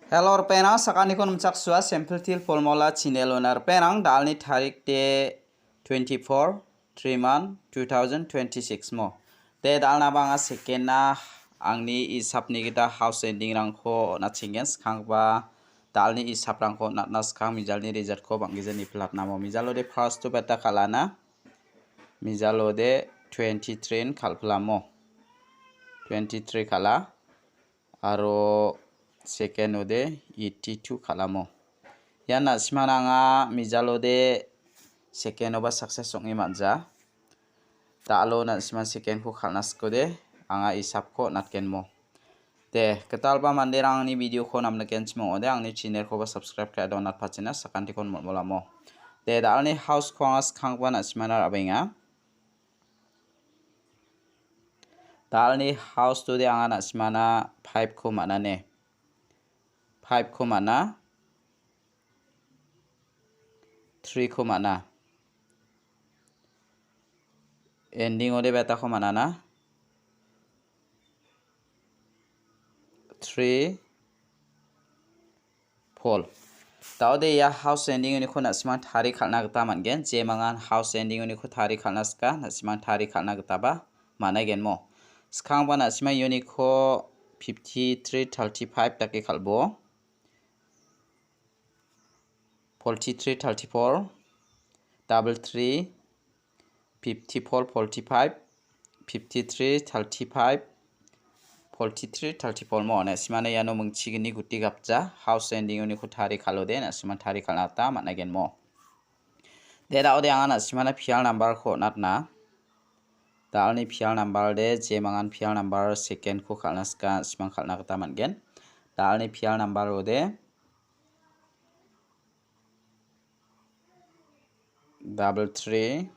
Hello Penang sakani kon mchak sua sample til formula channel onar Penang dalni tarik de 24 3 month 2026 mo te dalna banga second na angni isap ni kita house ending rangko na chingens khangba dalni isap rangko na naskang mijalni result ko bangizani plat namo mijalo de first to beta kalana mijalo de 23 kalplamo 23 kala aro second ode 82 kalamo yana simananga mijalode second oba success songi manja talo na siman second ko khalnaskode anga isap ko natkenmo te ketalba manderang ni video ko namna kenchmo ode angni channel ko ba subscribe ka donat pachina sakanti kon molamo te dalni house khongas khangba na simana abenga dalni house to de anga na simana 5 ko manane 5 ko mana 3 ko mana ending ode beta ko mana na 3 4 taude ya house ending ni ko na siman thari khalna gata mangen je mangan house ending ni ko thari khalna ska na siman thari khalna gata ba mana genmo skang ba na siman yuni ko 53 35 take khalbo 43 34 double 3 54 45 53 35 43 34 mo na simana yano mungchigini guti gapja house ending ni khutari khalode na siman thari khalata managen mo deda ode anga na simana phial number kho natna dalni phial number de je mangan phial number second ko khalnaska siman khalna kata mangen dalni phial number ode double 3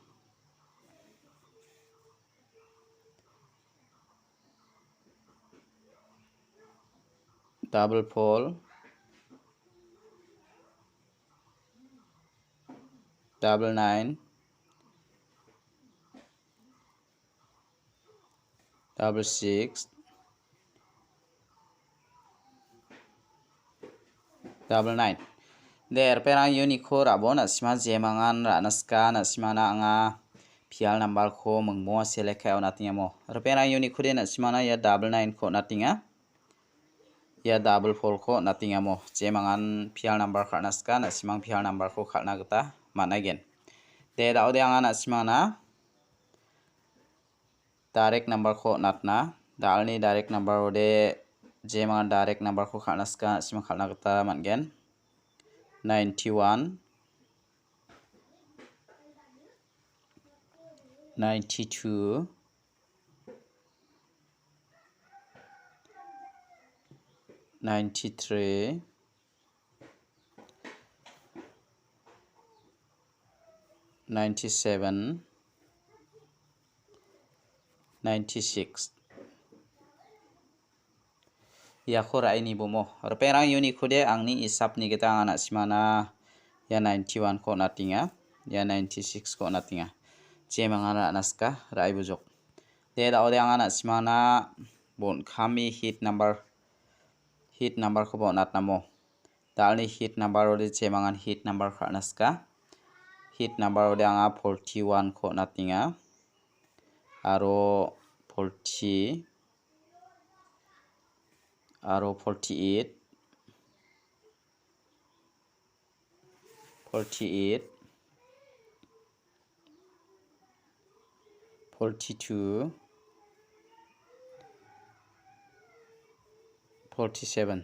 double 4 double 9 double 6 double 9 der perang unico rabona sima jemangan ranaska na simana anga phial number ko mungmo select kayo natinga mo perang unico de na simana ya double 9 ko natinga ya double 4 ko natinga mo jemangan phial number kharnaska na simang phial number ko khalna gata managen de daude anga na simana direct number ko natna dalni direct number ode jemangan direct number ko khalnaska simang khalna gata mangen 91 92 93 97 96 ya khora ini bomo perang unico de angni isap ni kita ana simana ya 91 ko natinga ya 96 ko natinga je mangana naska rai bujok de da ode angana simana bon khami hit number ko bon natnamo dalni hit number ode je mangan hit number kharnaska hit number ode anga 41 ko natinga aro 40 aro 48 42 47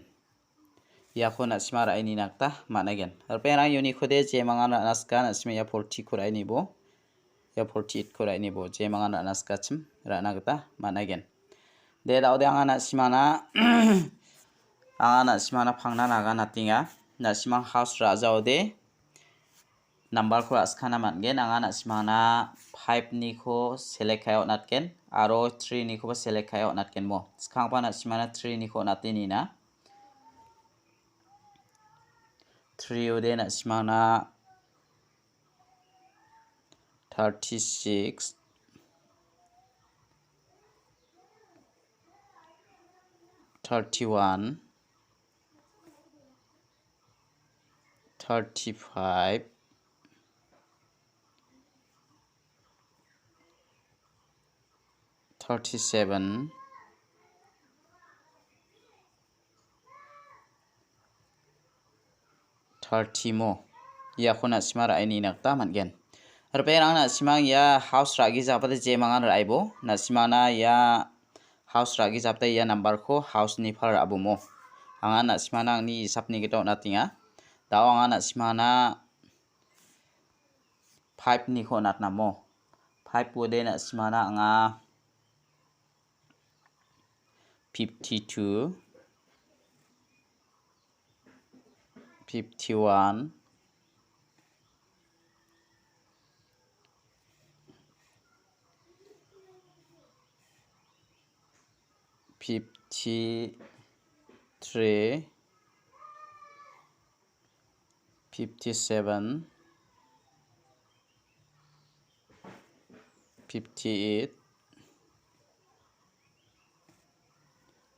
ya khona simara ini nakta managen perang unico de je mangan naska na simya 40 kurai ni bo ya 48 kurai ni bo je mangan naska chim rana gata managen de daude anga na simana phangna naga natinga na simang house raja ode number ko askana mangen anga na simana 5 ni ko select kayo natken aro 3 ni ko select kayo natken mo skangpa na simana 3 ni ko natini na 3 ode na simana 36 31 35 37 30 mo ya khona simara ai ni nakta mangen perang na simang ya house ragi japade je mangan raibo na simana ya house ragi japte ya number ko house ni phar abumo anga na simana ni sapni geto natinga daw anga na simana 5 ni ko natna mo 5 pode na simana anga 52 51 53 57 58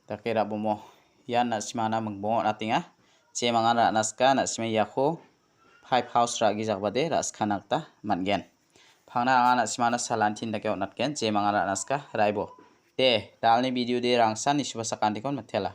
takera bomo yan na simana mengbongo natinga je mangana naska na sime yakho 5 house ragi jakbade raskanakta mangen phangna anga na simana salantin dakeo natken je mangana naska raibo de dalni video de rangsan ni subasa kantikon mathela